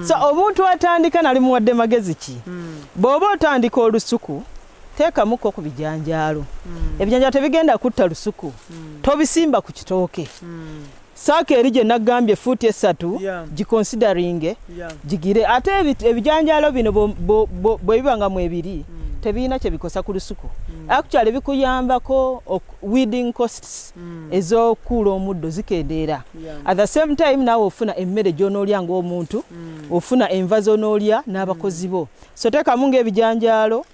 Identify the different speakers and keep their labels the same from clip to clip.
Speaker 1: So omuntu atandika nali muwadde magezi ki bw'oba otandika olusuku teekamuko ku bijanjaalo ebijanjaalo tebigenda kutta lusuku tobisimba ku kitooke saaka eri gye naggambye fuuti 3 giconsidering gigire ate ebijanjaalo bino bwe biba nga mu ebiri tebiina kye bikosa ku lusuku actually bikuyambako weeding costs ez'okuula omuddo zikendeera at the same time naawe ofuna emmere gy'onoolya ng'omuntu ofuna enva z'onoolya n'abakozi bo so teekamu ng'ebijanjaalo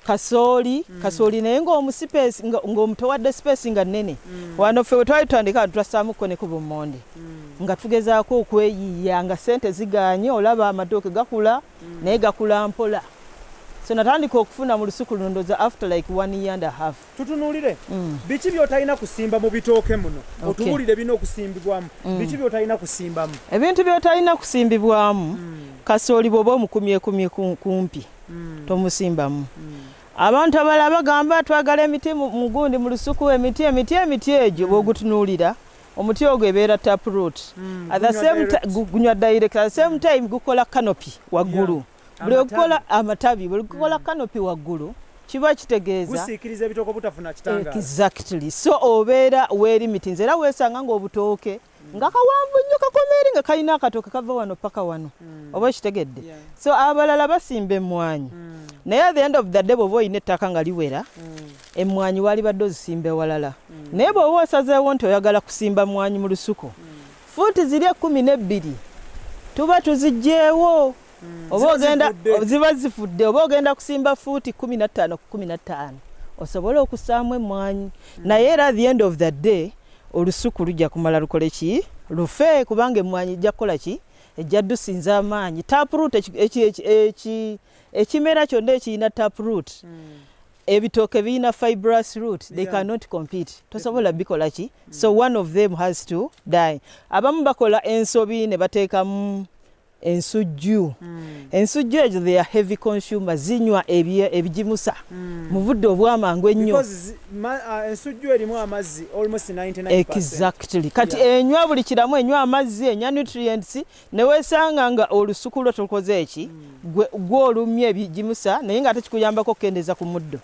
Speaker 1: kasooli naye ng'omusipesi ng'omutowadde sipesi nga nnene wano ffe we twali tutandika twassaamuko ne ku bummonde nga tugezaako okweyiiya nga ssente ziganye olaba amatooke gakula naye gakula mpola so natandika okufuna mu lusuku luno ndowooza after like 1 year and a half.
Speaker 2: Tutunuulire biki by'otalina kusimba mu bitooke muno otubuulire bino okusimbibwamu biki by'otalina kusimbamu
Speaker 1: ebintu by'otalina kusimbibwamu kasooli bw'oba omukumyekumye kumpi tomusimbamu abantu abalala bagamba twagala emiti mu gundi mu lusuku emiti egyo bw'ogutunuulira omuti ogwo ebeera taproot at the same time gunywa direct at the same time gukola canopy waggulu buli okukola amatabi buli kukola canopy waggulu kiba kitegeeza
Speaker 2: gusiikiriza ebitooke obutafuna kitangaala
Speaker 1: exactly so obeera weerimitinze era weesanga ng'obutooke nga kawanvu nnyo kakomeeri nga kalina akatooke kava wano paka wano oba ekitegedde so abalala basimba emmwanyi naye at the end of the day bw'oba olina ettaka nga liwera emmwanyi wali badde ozisimba ewalala naye bw'oba osazeewo nti oyagala kusimba mmwanyi mu lusuku fuuti ziri 12 tuba tuziggyeewo oba ogenda ziba zifudde oba ogenda kusimba fuuti 15 ku 15 osobola okussaamu emmwanyi naye era at the end of the day olusuku lujja kumala lukole ki lufe kubanga emmwanyi ejja kukola ki ejja dusinza amaanyi taproot ekimera kyonna ekirina taproot ebitooke birina fibrous root they cannot compete tosobola bikola ki so one of them has to die abamu bakola ensobi ne bateekamu ensujju ezo they are heavy consumers zinywa ebigimusa mu budde obwamangu ennyo
Speaker 2: ensujju erimu amazzi almost 99%.
Speaker 1: Exactly kati enywa buli kiramu enywa amazzi enya nutrients ne weesanga nga olusuku lwo tukoze eki gwe olumye ebigimusa naye nga tekikuyambako okukendeza ku muddo